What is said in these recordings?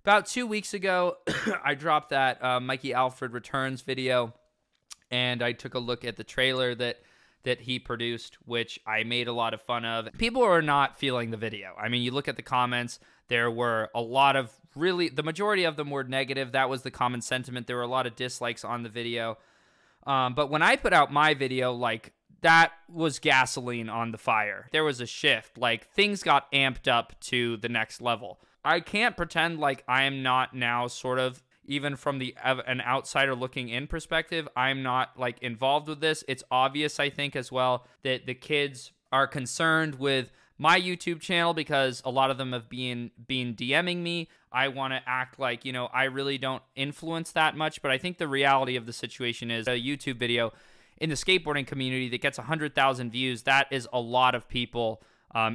About 2 weeks ago, I dropped that Mikey Alfred Returns video, and I took a look at the trailer that he produced, which I made a lot of fun of. People are not feeling the video. I mean, you look at the comments, there were a lot of the majority of them were negative. That was the common sentiment. There were a lot of dislikes on the video. But when I put out my video, like, that was gasoline on the fire. There was a shift. Like, things got amped up to the next level. I can't pretend like I am not now sort of, even from an outsider looking in perspective, I'm not like involved with this. It's obvious, I think, as well, that the kids are concerned with my YouTube channel because a lot of them have been DMing me. I want to act like, you know, I really don't influence that much, but I think the reality of the situation is a YouTube video in the skateboarding community that gets 100,000 views, that is a lot of people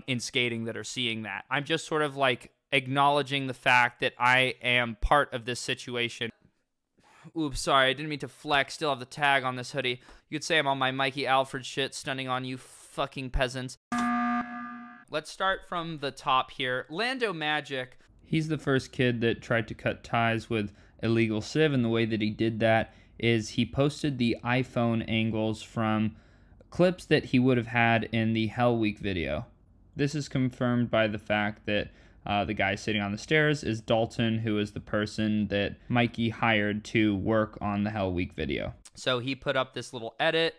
in skating that are seeing that. I'm just sort of like acknowledging the fact that I am part of this situation. Oops, sorry, I didn't mean to flex. Still have the tag on this hoodie. You could say I'm on my Mikey Alfred shit, stunning on you fucking peasants. Let's start from the top here. Lando Magic. He's the first kid that tried to cut ties with Illegal Civ, and the way that he did that is he posted the iPhone angles from clips that he would have had in the Hell Week video. This is confirmed by the fact that the guy sitting on the stairs is Dalton, who is the person that Mikey hired to work on the Hell Week video. So he put up this little edit,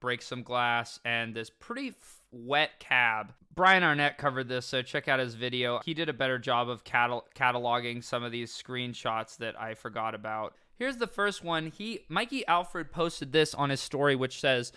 break some glass, and this pretty wet cab. Brian Arnett covered this, so check out his video. He did a better job of cataloging some of these screenshots that I forgot about. Here's the first one. Mikey Alfred posted this on his story, which says,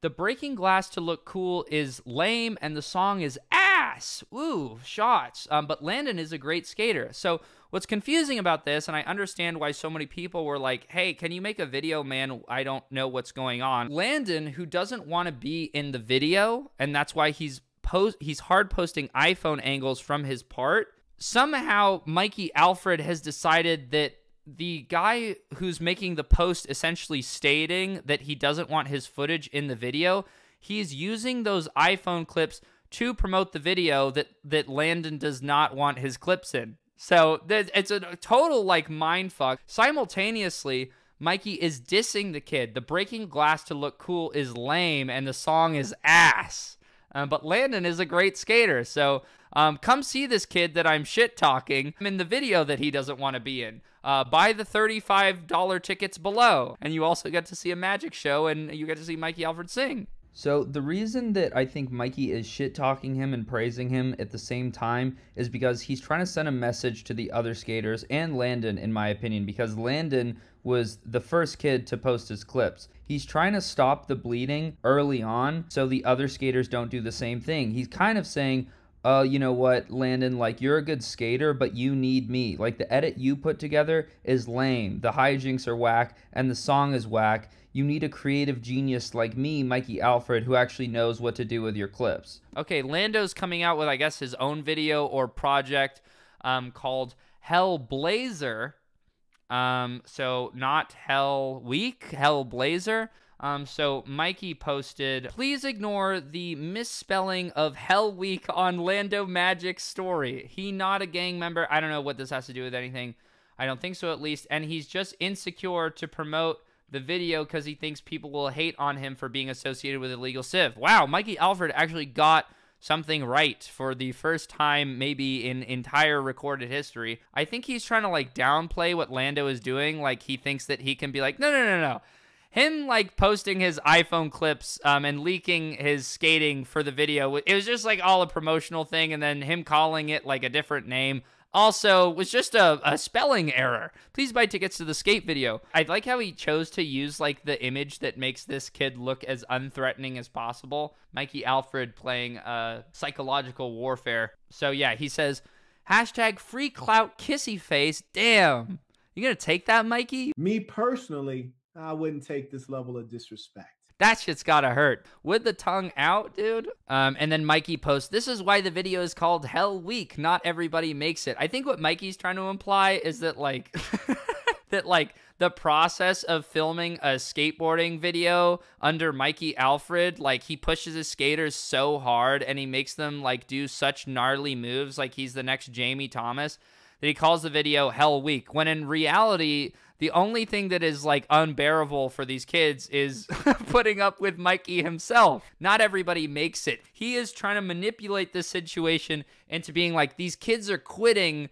"The breaking glass to look cool is lame, and the song is ass." Ooh, shots. But Landon is a great skater. So what's confusing about this, and I understand why so many people were like, hey, can you make a video, man? I don't know what's going on. Landon, who doesn't want to be in the video, and that's why he's hard posting iPhone angles from his part. Somehow Mikey Alfred has decided that the guy who's making the post essentially stating that he doesn't want his footage in the video, he's using those iPhone clips to promote the video that Landon does not want his clips in. So it's a total like mind fuck. Simultaneously, Mikey is dissing the kid. The breaking glass to look cool is lame and the song is ass. But Landon is a great skater. So come see this kid that I'm shit talking in the video that he doesn't want to be in. Buy the $35 tickets below. And you also get to see a magic show and you get to see Mikey Alfred sing. So the reason that I think Mikey is shit-talking him and praising him at the same time is because he's trying to send a message to the other skaters and Landon, in my opinion, because Landon was the first kid to post his clips. He's trying to stop the bleeding early on so the other skaters don't do the same thing. He's kind of saying, you know what, Landon, like, you're a good skater, but you need me. Like, the edit you put together is lame. The hijinks are whack, and the song is whack. You need a creative genius like me, Mikey Alfred, who actually knows what to do with your clips. Okay, Lando's coming out with, I guess, his own video or project called Hell Blazer. So not Hell Week, Hell Blazer. So Mikey posted, "Please ignore the misspelling of Hell Week on Lando Magic's story. He not a gang member." I don't know what this has to do with anything. I don't think so, at least. And he's just insecure to promote the video because he thinks people will hate on him for being associated with Illegal Civ. Wow, Mikey Alfred actually got something right for the first time maybe in entire recorded history. I think he's trying to like downplay what Lando is doing. Like he thinks that he can be like, no. Him like posting his iPhone clips and leaking his skating for the video, it was just like all a promotional thing, and then him calling it like a different name also was just a spelling error. Please buy tickets to the skate video. I like how he chose to use like the image that makes this kid look as unthreatening as possible. Mikey Alfred playing psychological warfare. So yeah, he says, hashtag free clout kissy face. Damn. You gonna take that, Mikey? Me personally, I wouldn't take this level of disrespect. That shit's gotta hurt. With the tongue out, dude. And then Mikey posts, "This is why the video is called Hell Week. Not everybody makes it." I think what Mikey's trying to imply is that, like, that like the process of filming a skateboarding video under Mikey Alfred, like he pushes his skaters so hard and he makes them like do such gnarly moves like he's the next Jamie Thomas, that he calls the video Hell Week, when in reality the only thing that is like unbearable for these kids is putting up with Mikey himself. Not everybody makes it. He is trying to manipulate this situation into being like, these kids are quitting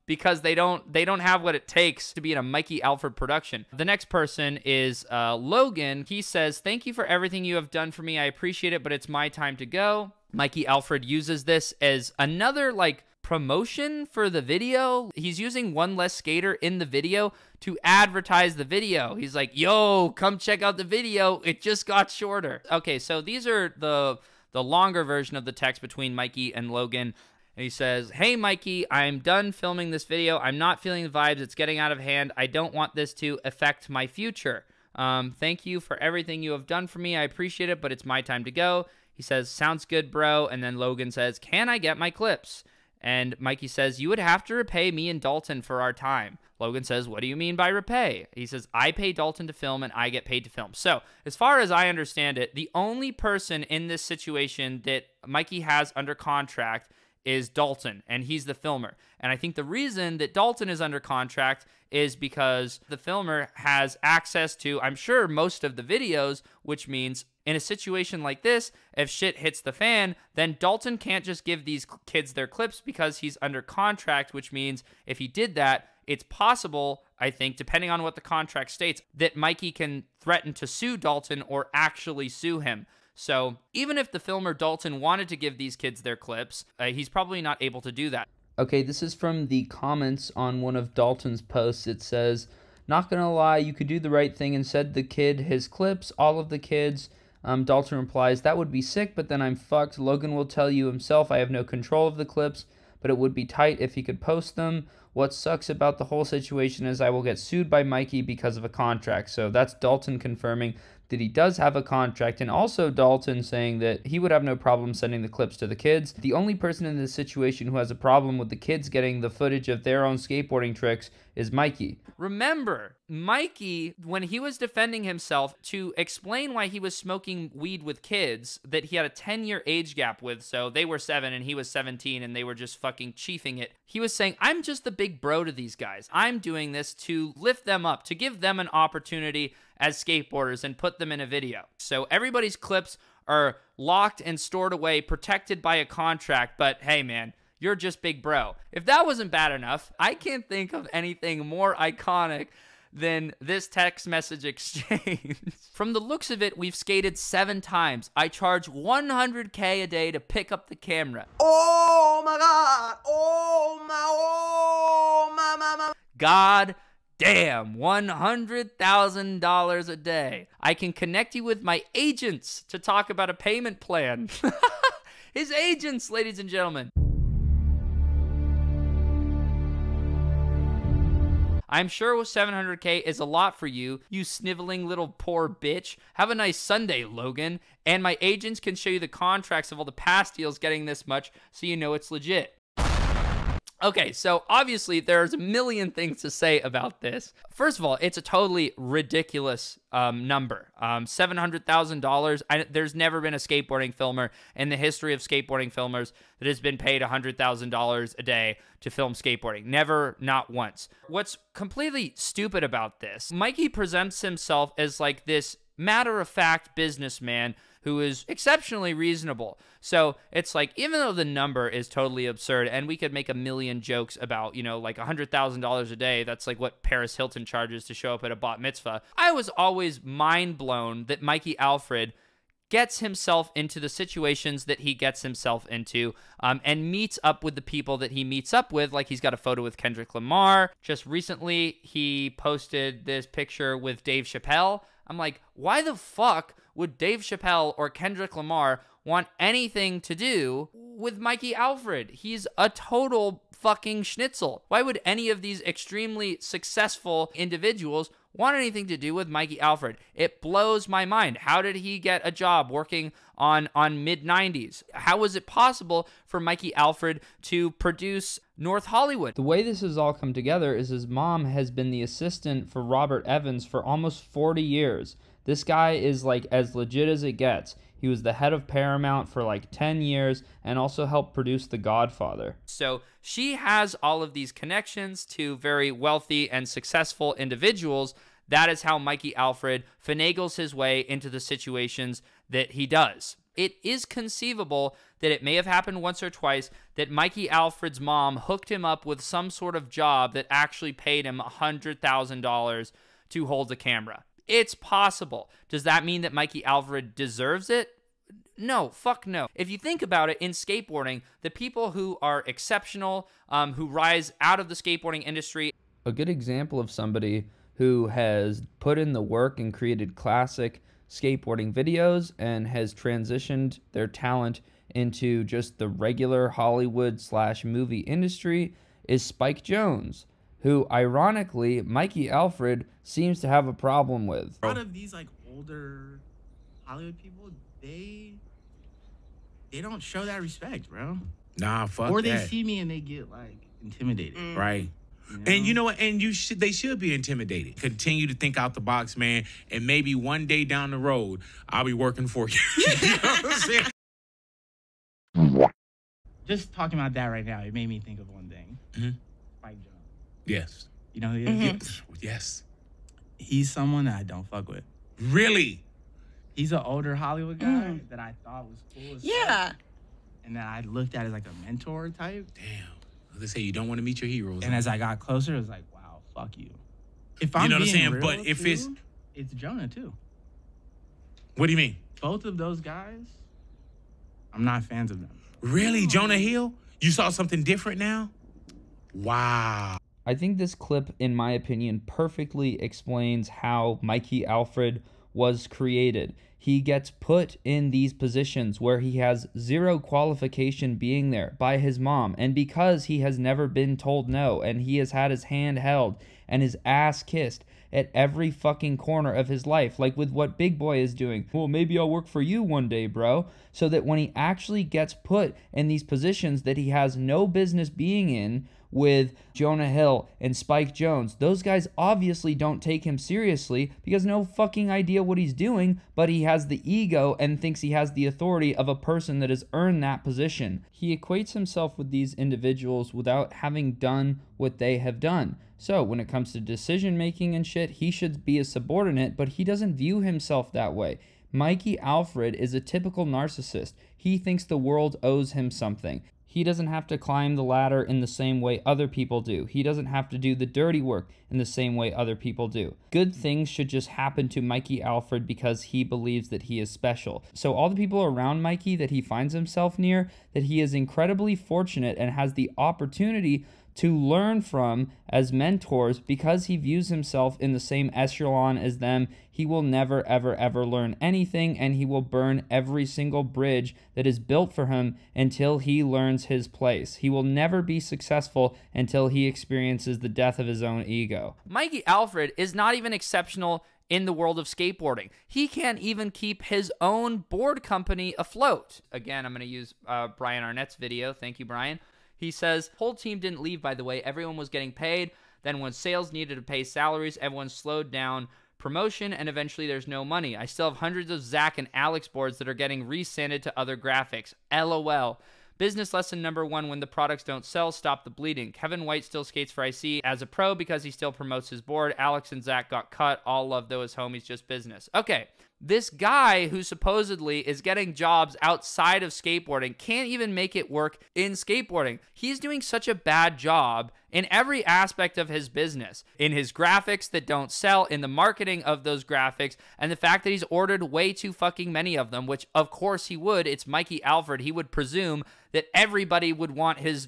because they don't have what it takes to be in a Mikey Alfred production. The next person is Logan. He says, "Thank you for everything you have done for me. I appreciate it, but it's my time to go." Mikey Alfred uses this as another like promotion for the video. He's using one less skater in the video to advertise the video. He's like, yo, come check out the video. It just got shorter. Okay, so these are the longer version of the text between Mikey and Logan. And he says, "Hey, Mikey, I'm done filming this video. I'm not feeling the vibes. It's getting out of hand. I don't want this to affect my future. Thank you for everything you have done for me. I appreciate it, but it's my time to go." He says, "Sounds good, bro." And then Logan says, "Can I get my clips?" And Mikey says, "You would have to repay me and Dalton for our time." Logan says, "What do you mean by repay?" He says, "I pay Dalton to film and I get paid to film." So as far as I understand it, the only person in this situation that Mikey has under contract is Dalton, and he's the filmer. And I think the reason that Dalton is under contract is because the filmer has access to, I'm sure, most of the videos, which means in a situation like this, if shit hits the fan, then Dalton can't just give these kids their clips because he's under contract, which means if he did that, it's possible, I think, depending on what the contract states, that Mikey can threaten to sue Dalton or actually sue him. So even if the filmer Dalton wanted to give these kids their clips, he's probably not able to do that. Okay, this is from the comments on one of Dalton's posts. It says, "Not gonna lie, you could do the right thing and send the kid his clips, all of the kids." Dalton replies, "That would be sick, but then I'm fucked. Logan will tell you himself I have no control of the clips, but it would be tight if he could post them. What sucks about the whole situation is I will get sued by Mikey because of a contract." So that's Dalton confirming that he does have a contract, and also Dalton saying that he would have no problem sending the clips to the kids. The only person in this situation who has a problem with the kids getting the footage of their own skateboarding tricks is Mikey. Remember, Mikey, when he was defending himself to explain why he was smoking weed with kids that he had a 10-year age gap with, so they were 7 and he was 17 and they were just fucking chiefing it, he was saying, "I'm just the big bro to these guys. I'm doing this to lift them up, to give them an opportunity as skateboarders and put them in a video." So everybody's clips are locked and stored away, protected by a contract, but hey man, you're just big bro. If that wasn't bad enough, I can't think of anything more iconic than this text message exchange. "From the looks of it, we've skated 7 times. I charge $100K a day to pick up the camera." Oh my God. God damn, $100,000 a day. "I can connect you with my agents to talk about a payment plan." His agents, ladies and gentlemen. "I'm sure with $700K is a lot for you, you sniveling little poor bitch. Have a nice Sunday, Logan. And my agents can show you the contracts of all the past deals getting this much so you know it's legit." Okay, so obviously there's a million things to say about this. First of all, it's a totally ridiculous number. $700,000. There's never been a skateboarding filmer in the history of skateboarding filmers that has been paid $100,000 a day to film skateboarding. Never, not once. What's completely stupid about this, Mikey presents himself as like this matter-of-fact businessman who is exceptionally reasonable. So it's like, even though the number is totally absurd, and we could make a million jokes about, you know, like $100,000 a day, that's like what Paris Hilton charges to show up at a bat mitzvah. I was always mind blown that Mikey Alfred gets himself into the situations that he gets himself into, and meets up with the people that he meets up with. Like, he's got a photo with Kendrick Lamar. Just recently, he posted this picture with Dave Chappelle. I'm like, why the fuck would Dave Chappelle or Kendrick Lamar want anything to do with Mikey Alfred? He's a total fucking schnitzel. Why would any of these extremely successful individuals want anything to do with Mikey Alfred? It blows my mind. How did he get a job working on mid-90s? How was it possible for Mikey Alfred to produce North Hollywood? The way this has all come together is his mom has been the assistant for Robert Evans for almost 40 years. This guy is like as legit as it gets. He was the head of Paramount for like 10 years and also helped produce The Godfather. So she has all of these connections to very wealthy and successful individuals. That is how Mikey Alfred finagles his way into the situations that he does. It is conceivable that it may have happened once or twice that Mikey Alfred's mom hooked him up with some sort of job that actually paid him $100,000 to hold a camera. It's possible. Does that mean that Mikey Alfred deserves it? No, fuck no. If you think about it, in skateboarding, the people who are exceptional, who rise out of the skateboarding industry. A good example of somebody who has put in the work and created classic skateboarding videos and has transitioned their talent into just the regular Hollywood/movie industry is Spike Jonze, who ironically Mikey Alfred seems to have a problem with. A lot of these like older Hollywood people, they don't show that respect, bro. Nah, fuck or that. they see me and they get like intimidated. Right. You know? And you know what? And they should be intimidated. Continue to think out the box, man. And maybe one day down the road, I'll be working for you. You know what I'm saying? Just talking about that right now, it made me think of one thing. Spike Jonze. Yes. You know who he is? Yes. He's someone that I don't fuck with. Really? He's an older Hollywood guy that I thought was cool as fuck. And that I looked at as like a mentor type. Damn. They say you don't want to meet your heroes. And as I got closer, it was like, wow, fuck you. If I'm you know what I'm being saying? real, But if too, it's Jonah too. What do you mean? Both of those guys, I'm not fans of them. Really? Jonah Hill? You saw something different now? Wow. I think this clip, in my opinion, perfectly explains how Mikey Alfred was created. He gets put in these positions where he has zero qualification being there by his mom. And because he has never been told no, and he has had his hand held and his ass kissed at every fucking corner of his life, like with what Big Boy is doing. Well, maybe I'll work for you one day, bro. So that when he actually gets put in these positions that he has no business being in, with Jonah Hill and Spike Jonze, those guys obviously don't take him seriously because no fucking idea what he's doing, but he has the ego and thinks he has the authority of a person that has earned that position. He equates himself with these individuals without having done what they have done. So when it comes to decision making and shit, he should be a subordinate, but he doesn't view himself that way. Mikey Alfred is a typical narcissist. He thinks the world owes him something. He doesn't have to climb the ladder in the same way other people do. He doesn't have to do the dirty work in the same way other people do. Good things should just happen to Mikey Alfred because he believes that he is special. So all the people around Mikey that he finds himself near, that he is incredibly fortunate and has the opportunity to learn from as mentors because he views himself in the same echelon as them. He will never, ever, ever learn anything, and he will burn every single bridge that is built for him until he learns his place. He will never be successful until he experiences the death of his own ego. Mikey Alfred is not even exceptional in the world of skateboarding. He can't even keep his own board company afloat. Again, I'm going to use Brian Arnett's video. Thank you, Brian. He says, whole team didn't leave, by the way. Everyone was getting paid. Then when sales needed to pay salaries, everyone slowed down promotion, and eventually there's no money. I still have hundreds of Zach and Alex boards that are getting resanded to other graphics. LOL. Business lesson number 1, when the products don't sell, stop the bleeding. Kevin White still skates for IC as a pro because he still promotes his board. Alex and Zach got cut. All love though as homies, just business. Okay, this guy who supposedly is getting jobs outside of skateboarding can't even make it work in skateboarding. He's doing such a bad job in every aspect of his business, in his graphics that don't sell, in the marketing of those graphics, and the fact that he's ordered way too fucking many of them, which of course he would. It's Mikey Alfred. He would presume that everybody would want his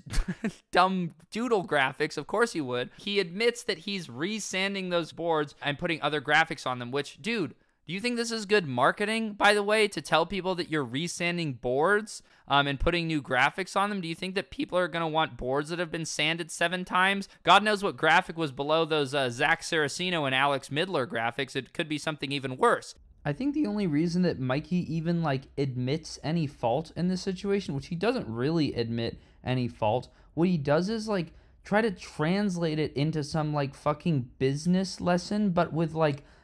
dumb doodle graphics. Of course he would. He admits that he's resanding those boards and putting other graphics on them, which, dude, Do you think this is good marketing, by the way, to tell people that you're resanding boards and putting new graphics on them? Do you think that people are going to want boards that have been sanded 7 times? God knows what graphic was below those Zach Saraceno and Alex Midler graphics. It could be something even worse. I think the only reason that Mikey even admits any fault in this situation, which he doesn't really admit any fault, what he does is try to translate it into some fucking business lesson, but with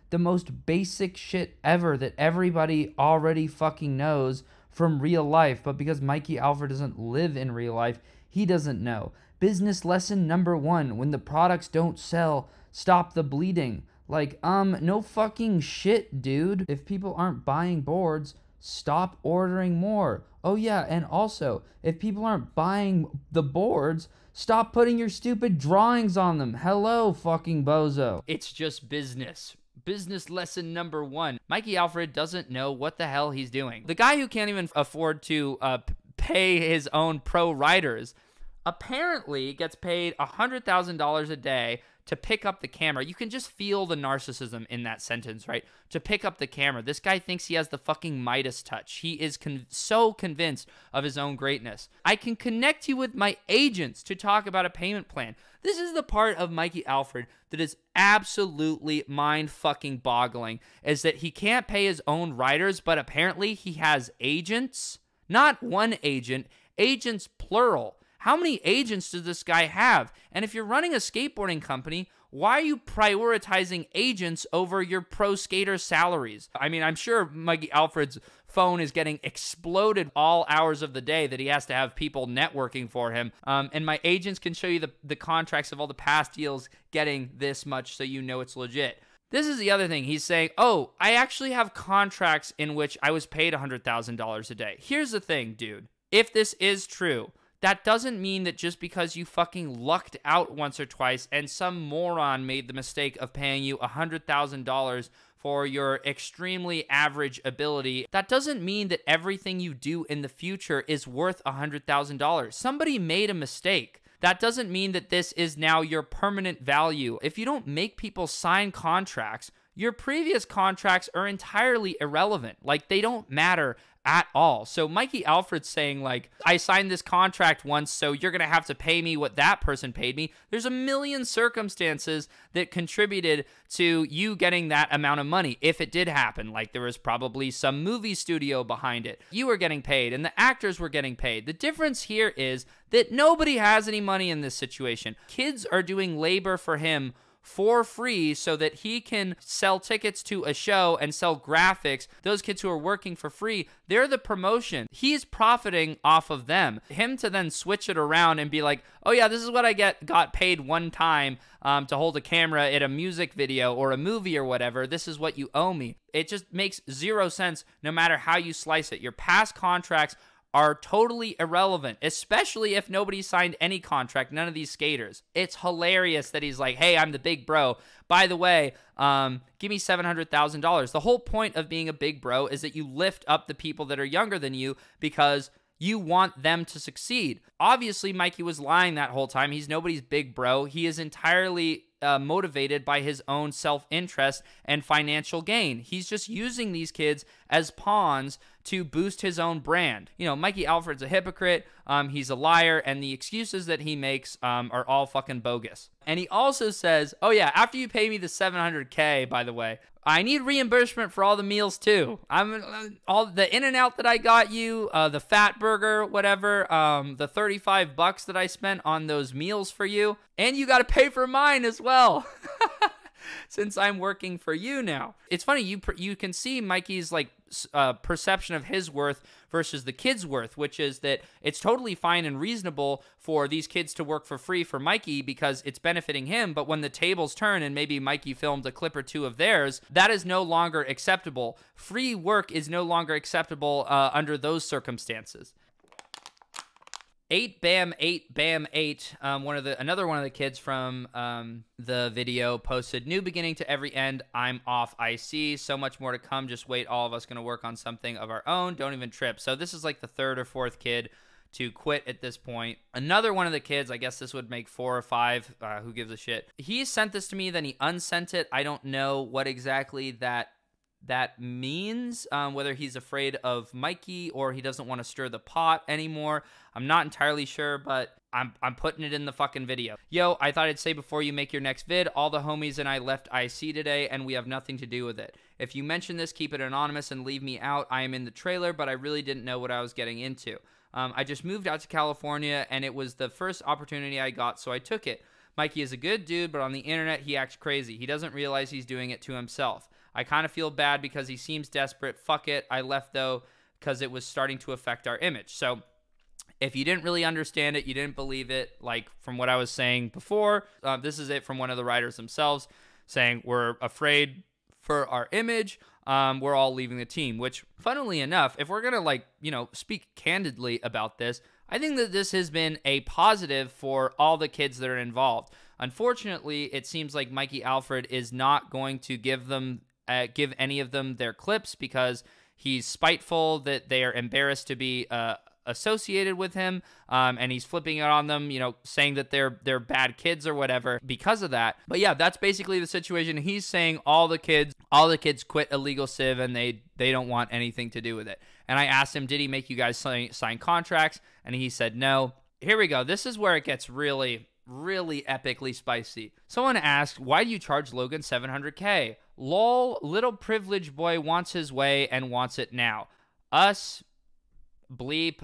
the most basic shit ever that everybody already fucking knows from real life. But because Mikey Alfred doesn't live in real life, he doesn't know. Business lesson number 1, when the products don't sell, stop the bleeding. No fucking shit, dude. If people aren't buying boards, stop ordering more. Oh yeah, and also, if people aren't buying the boards, stop putting your stupid drawings on them. Hello, fucking bozo. It's just business. Business lesson number 1. Mikey Alfred doesn't know what the hell he's doing. The guy who can't even afford to pay his own pro writers apparently gets paid $100,000 a day to pick up the camera. You can just feel the narcissism in that sentence, right? To pick up the camera. This guy thinks he has the fucking Midas touch. He is so convinced of his own greatness. I can connect you with my agents to talk about a payment plan. This is the part of Mikey Alfred that is absolutely mind-fucking boggling, is that he can't pay his own writers, but apparently he has agents. Not one agent, agents plural. How many agents does this guy have? And if you're running a skateboarding company, why are you prioritizing agents over your pro skater salaries? I mean, I'm sure Mikey Alfred's phone is getting exploded all hours of the day that he has to have people networking for him. And my agents can show you the contracts of all the past deals getting this much so you know it's legit. This is the other thing. He's saying, oh, I actually have contracts in which I was paid $100,000 a day. Here's the thing, dude. If this is true, that doesn't mean that just because you fucking lucked out once or twice and some moron made the mistake of paying you $100,000 for your extremely average ability, that doesn't mean that everything you do in the future is worth $100,000. Somebody made a mistake. That doesn't mean that this is now your permanent value. If you don't make people sign contracts, your previous contracts are entirely irrelevant. They don't matter at all. So Mikey Alfred's saying I signed this contract once, so you're going to have to pay me what that person paid me. There's a million circumstances that contributed to you getting that amount of money. If it did happen, there was probably some movie studio behind it. You were getting paid and the actors were getting paid. The difference here is that nobody has any money in this situation. Kids are doing labor for him for free so that he can sell tickets to a show and sell graphics. Those kids who are working for free, they're the promotion. He's profiting off of them. Him to then switch it around and be like, oh yeah, this is what I got paid one time to hold a camera at a music video or a movie or whatever. This is what you owe me. It just makes zero sense no matter how you slice it. Your past contracts are totally irrelevant, especially if nobody signed any contract, none of these skaters. It's hilarious that he's like, hey, I'm the big bro. By the way, give me $700,000. The whole point of being a big bro is that you lift up the people that are younger than you because you want them to succeed. Obviously, Mikey was lying that whole time. He's nobody's big bro. He is entirely motivated by his own self-interest and financial gain. He's just using these kids as pawns to boost his own brand. You know, Mikey Alfred's a hypocrite, he's a liar, and the excuses that he makes are all fucking bogus. And he also says, oh yeah, after you pay me the $700K, by the way, I need reimbursement for all the meals too. All the In-N-Out that I got you, the fat burger, whatever, the $35 that I spent on those meals for you, and you got to pay for mine as well. Since I'm working for you now. It's funny, you can see Mikey's perception of his worth versus the kid's worth, which is that it's totally fine and reasonable for these kids to work for free for Mikey because it's benefiting him, but when the tables turn and maybe Mikey filmed a clip or two of theirs, that is no longer acceptable. Free work is no longer acceptable under those circumstances. 8 Bam 8 Bam 8, another one of the kids from the video posted, new beginning to every end, I'm off IC, so much more to come, just wait, all of us gonna work on something of our own, don't even trip. So this is like the third or fourth kid to quit at this point. Another one of the kids, I guess this would make 4 or 5, who gives a shit. He sent this to me, then he unsent it. I don't know what exactly that that means, whether he's afraid of Mikey or he doesn't want to stir the pot anymore. I'm not entirely sure, but I'm putting it in the fucking video. Yo, I thought I'd say before you make your next vid, all the homies and I left IC today and we have nothing to do with it. If you mention this, keep it anonymous and leave me out. I am in the trailer, but I really didn't know what I was getting into. I just moved out to California and it was the first opportunity I got, so I took it. Mikey is a good dude, but on the internet, he acts crazy. He doesn't realize he's doing it to himself. I kind of feel bad because he seems desperate. Fuck it. I left, though, because it was starting to affect our image. So if you didn't really understand it, you didn't believe it, like from what I was saying before, this is it from one of the writers themselves saying, we're afraid for our image. We're all leaving the team, which, funnily enough, if we're going to, like, you know, speak candidly about this, I think that this has been a positive for all the kids that are involved. Unfortunately, it seems like Mikey Alfred is not going to give any of them their clips because he's spiteful that they are embarrassed to be associated with him, and he's flipping it on them, you know, saying that they're bad kids or whatever because of that. But yeah, that's basically the situation. He's saying all the kids quit illegal civ and they don't want anything to do with it. And I asked him, did he make you guys sign contracts? And he said no. Here we go. This is where it gets really, really epically spicy. Someone asked, why do you charge Logan $700K? Lol, little privileged boy wants his way and wants it now. Us, bleep,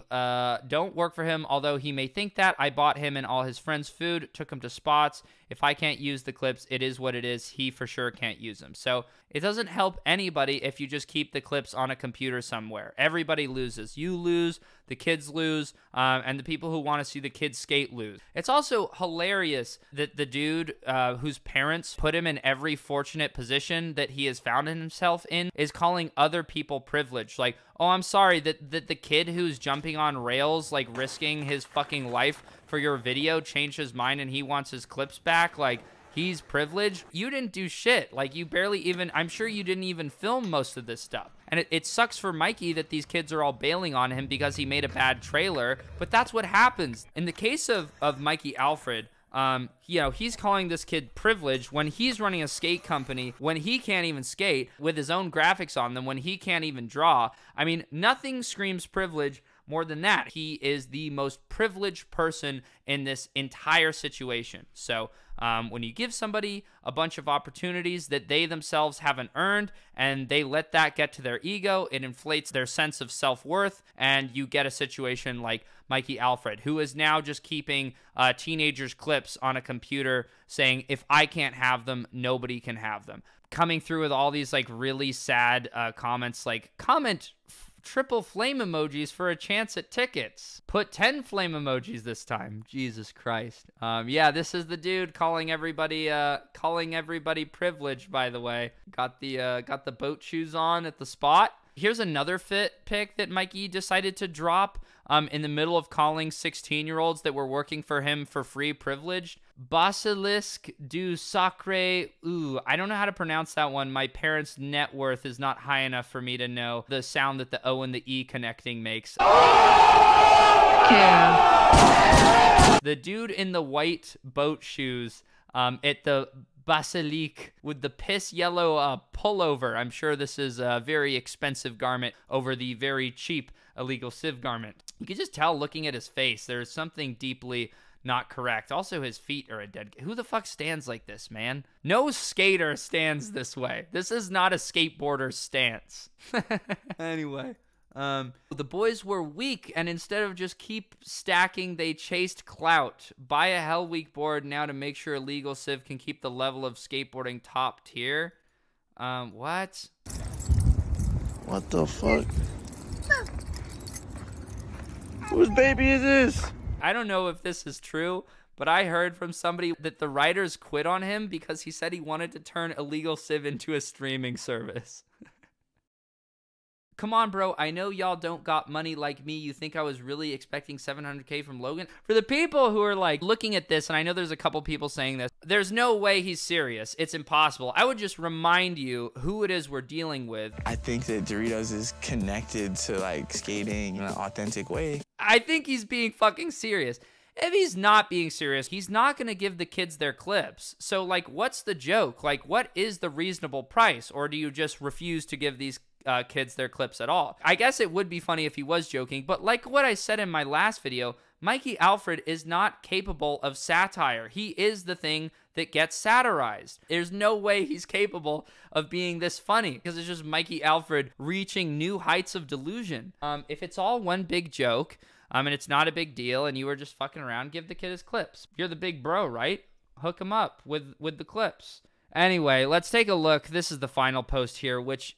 don't work for him, although he may think that. I bought him and all his friends food, took him to spots. If I can't use the clips, it is what it is. He for sure can't use them. So it doesn't help anybody if you just keep the clips on a computer somewhere. Everybody loses. You lose, the kids lose, and the people who want to see the kids skate lose. It's also hilarious that the dude whose parents put him in every fortunate position that he has found himself in is calling other people privileged. Like, oh, I'm sorry that the kid who's jumping on rails, like risking his fucking life for your video, changed his mind and he wants his clips back. Like, he's privileged. You didn't do shit. Like, you barely even, I'm sure you didn't even film most of this stuff. And it sucks for Mikey that these kids are all bailing on him because he made a bad trailer, but that's what happens. In the case of Mikey Alfred, you know, he's calling this kid privileged when he's running a skate company, when he can't even skate, with his own graphics on them, when he can't even draw. I mean, nothing screams privilege more than that. He is the most privileged person in this entire situation. So when you give somebody a bunch of opportunities that they themselves haven't earned and they let that get to their ego, it inflates their sense of self-worth, and you get a situation like Mikey Alfred, who is now just keeping teenagers' clips on a computer saying, if I can't have them, nobody can have them. Coming through with all these like really sad comments like, comment triple flame emojis for a chance at tickets. Put 10 flame emojis this time. Jesus Christ. Yeah, this is the dude calling everybody privileged, by the way. Got the boat shoes on at the spot. Here's another pic that Mikey decided to drop in the middle of calling 16-year-olds that were working for him for free privileged. Basilisk du Sacre. Ooh, I don't know how to pronounce that one. My parents' net worth is not high enough for me to know the sound that the O and the E connecting makes. Yeah. The dude in the white boat shoes at the Basilique with the piss yellow pullover. I'm sure this is a very expensive garment over the very cheap illegal civ garment. You can just tell looking at his face, there's something deeply not correct. Also, his feet are a dead... Who the fuck stands like this, man? No skater stands this way. This is not a skateboarder's stance. Anyway. The boys were weak, and instead of just keep stacking, they chased clout. Buy a Hell Week board now to make sure illegal civ can keep the level of skateboarding top tier. What? What the fuck? Whose baby is this? I don't know if this is true, but I heard from somebody that the writers quit on him because he said he wanted to turn illegal civ into a streaming service. Come on, bro. I know y'all don't got money like me. You think I was really expecting $700K from Logan? For the people who are like looking at this, and I know there's a couple people saying this, there's no way he's serious. It's impossible. I would just remind you who it is we're dealing with. I think that Doritos is connected to like skating in an authentic way. I think he's being fucking serious. if he's not being serious, he's not going to give the kids their clips. So, like, what's the joke? Like, what is the reasonable price? Or do you just refuse to give these kids their clips at all? I guess it would be funny if he was joking, but like what I said in my last video, Mikey Alfred is not capable of satire. He is the thing that gets satirized. There's no way he's capable of being this funny because it's just Mikey Alfred reaching new heights of delusion. If it's all one big joke, and it's not a big deal, and you were just fucking around, give the kid his clips. You're the big bro, right? Hook him up with the clips. Anyway, let's take a look. This is the final post here, which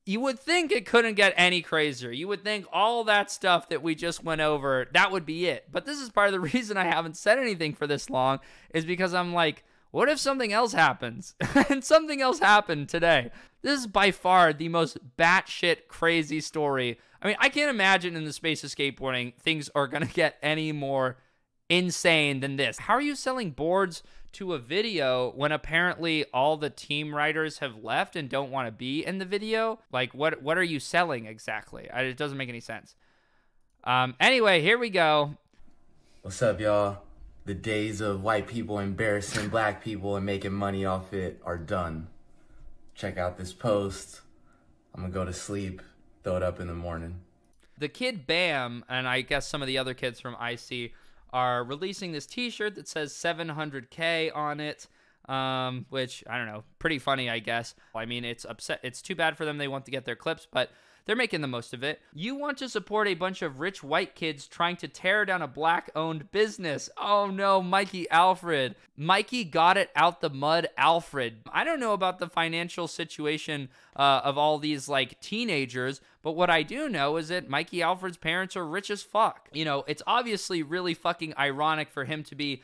you would think it couldn't get any crazier. You would think all that stuff that we just went over, that would be it. But this is part of the reason I haven't said anything for this long, is because I'm like, what if something else happens? And something else happened today. This is by far the most batshit crazy story. I mean, I can't imagine in the space of skateboarding things are going to get any more insane than this. How are you selling boards to a video when apparently all the team writers have left and don't want to be in the video? Like, what are you selling exactly? It doesn't make any sense. Anyway, here we go. What's up, y'all? The days of white people embarrassing black people and making money off it are done. Check out this post. I'm gonna go to sleep, throw it up in the morning. The kid Bam, and I guess some of the other kids from IC, are releasing this t-shirt that says 700K on it, which, I don't know, pretty funny, I guess. I mean, it's too bad for them. They want to get their clips, but they're making the most of it. You want to support a bunch of rich white kids trying to tear down a black-owned business. Oh no, Mikey Alfred. Mikey got it out the mud, Alfred. I don't know about the financial situation of all these, like, teenagers, but what I do know is that Mikey Alfred's parents are rich as fuck. You know, it's obviously really fucking ironic for him to be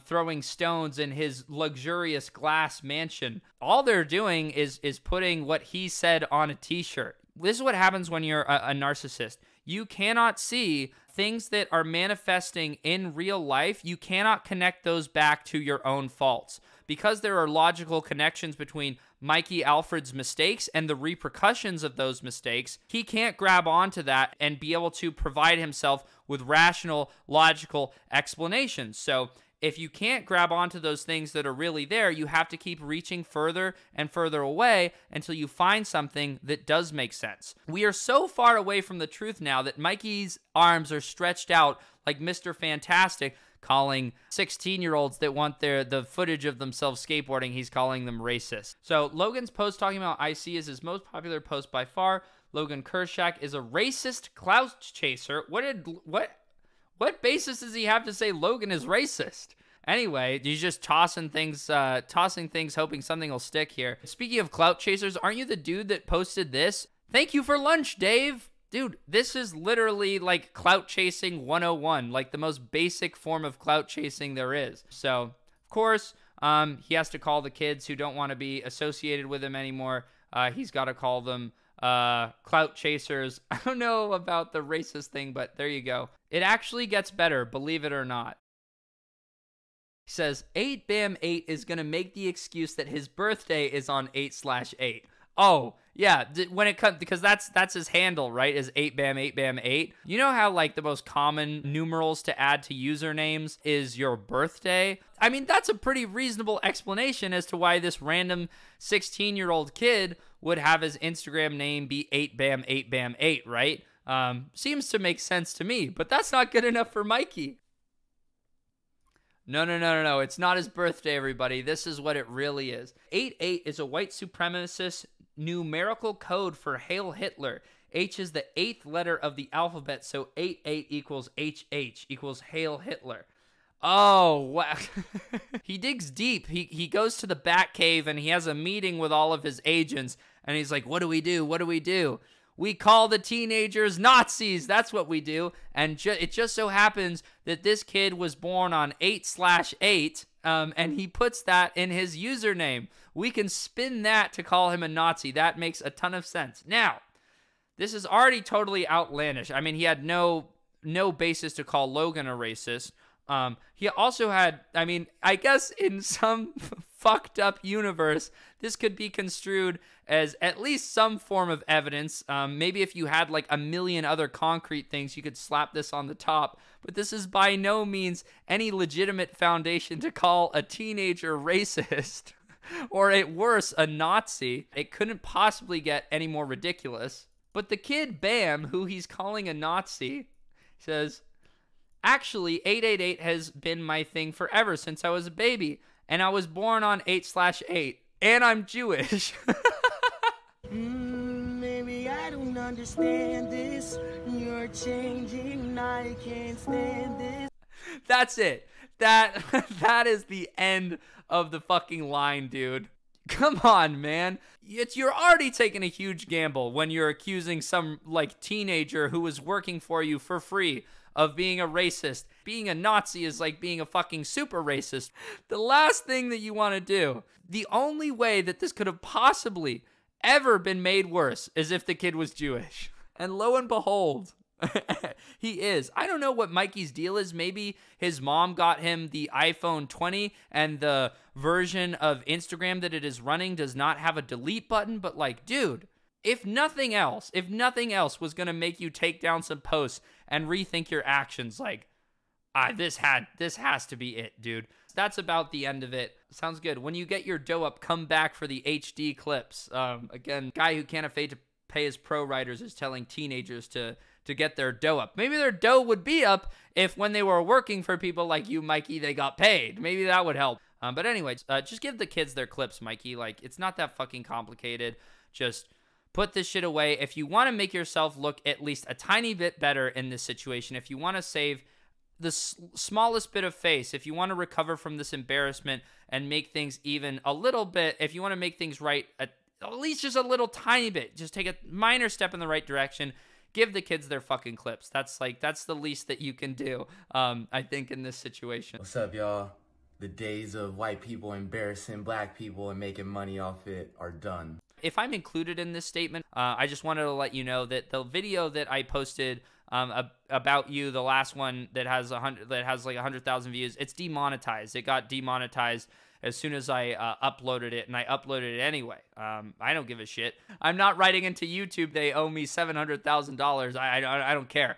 throwing stones in his luxurious glass mansion. All they're doing is putting what he said on a t-shirt. This is what happens when you're a narcissist. You cannot see things that are manifesting in real life. You cannot connect those back to your own faults. Because there are logical connections between Mikey Alfred's mistakes and the repercussions of those mistakes, he can't grab onto that and be able to provide himself with rational, logical explanations. So if you can't grab onto those things that are really there, you have to keep reaching further and further away until you find something that does make sense. We are so far away from the truth now that Mikey's arms are stretched out like Mr. Fantastic, calling 16-year-olds that want the footage of themselves skateboarding, he's calling them racist. So Logan's post talking about IC is his most popular post by far. Logan Kershak is a racist clout chaser. What basis does he have to say Logan is racist? Anyway, he's just tossing things, hoping something will stick here. Speaking of clout chasers, aren't you the dude that posted this? Thank you for lunch, Dave. Dude, this is literally like clout chasing 101, like the most basic form of clout chasing there is. So, of course, he has to call the kids who don't want to be associated with him anymore. He's got to call them clout chasers. I don't know about the racist thing, but there you go. It actually gets better, believe it or not. He says 8BAM8 is going to make the excuse that his birthday is on 8/8. Oh, yeah, when it comes, because that's his handle, right? Is 8BAM8BAM8. You know how, like, the most common numerals to add to usernames is your birthday? I mean, that's a pretty reasonable explanation as to why this random 16-year-old kid would have his Instagram name be 8BAM8BAM8, right? Seems to make sense to me, but that's not good enough for Mikey. No. It's not his birthday, everybody. This is what it really is. 88 is a white supremacist numerical code for Hail Hitler. H is the 8th letter of the alphabet, so 88 equals HH equals Hail Hitler. Oh, wow. He digs deep. He goes to the Batcave and he has a meeting with all of his agents, and he's like, what do we do? What do we do? We call the teenagers Nazis. That's what we do. And it just so happens that this kid was born on 8/8, and he puts that in his username. We can spin that to call him a Nazi. That makes a ton of sense. Now, this is already totally outlandish. I mean, he had no basis to call Logan a racist. He also had, I mean, I guess in some fucked up universe, this could be construed as at least some form of evidence. Maybe if you had like a million other concrete things, you could slap this on the top. But this is by no means any legitimate foundation to call a teenager racist or at worst a Nazi. It couldn't possibly get any more ridiculous. But the kid Bam, who he's calling a Nazi, says, actually, 888 has been my thing forever since I was a baby. And I was born on 8/8. And I'm Jewish. Maybe I don't understand this. You're changing, I can't stand this. That's it. That is the end of the fucking line, dude. Come on, man. You're already taking a huge gamble when you're accusing some, like, teenager who was working for you for free of being a racist. Being a Nazi is like being a fucking super racist. The last thing that you want to do, the only way that this could have possibly ever been made worse is if the kid was Jewish. And lo and behold, he is. I don't know what Mikey's deal is. Maybe his mom got him the iPhone 20 and the version of Instagram that it is running does not have a delete button. But like, dude, if nothing else was going to make you take down some posts and rethink your actions, like, this has to be it, dude. That's about the end of it. Sounds good. When you get your dough up, come back for the HD clips. Again, guy who can't afford to pay his pro writers is telling teenagers to get their dough up. Maybe their dough would be up if when they were working for people like you, Mikey, they got paid. Maybe that would help. But anyway, just give the kids their clips, Mikey. Like, it's not that fucking complicated. Just put this shit away. If you want to make yourself look at least a tiny bit better in this situation, if you want to save the smallest bit of face, if you want to recover from this embarrassment and make things even a little bit, if you want to make things right at least just a little tiny bit, just take a minor step in the right direction, give the kids their fucking clips. That's the least that you can do, I think, in this situation. What's up, y'all? The days of white people embarrassing black people and making money off it are done. If I'm included in this statement, I just wanted to let you know that the video that I posted about you, the last one that has like 100,000 views, it's demonetized. It got demonetized as soon as I uploaded it, and I uploaded it anyway. I don't give a shit. I'm not writing into YouTube they owe me $700,000. I don't care.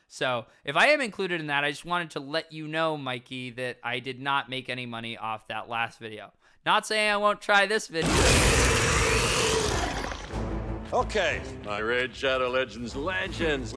So if I am included in that, I just wanted to let you know, Mikey, that I did not make any money off that last video. Not saying I won't try this video. Okay, my Raid Shadow Legends legends.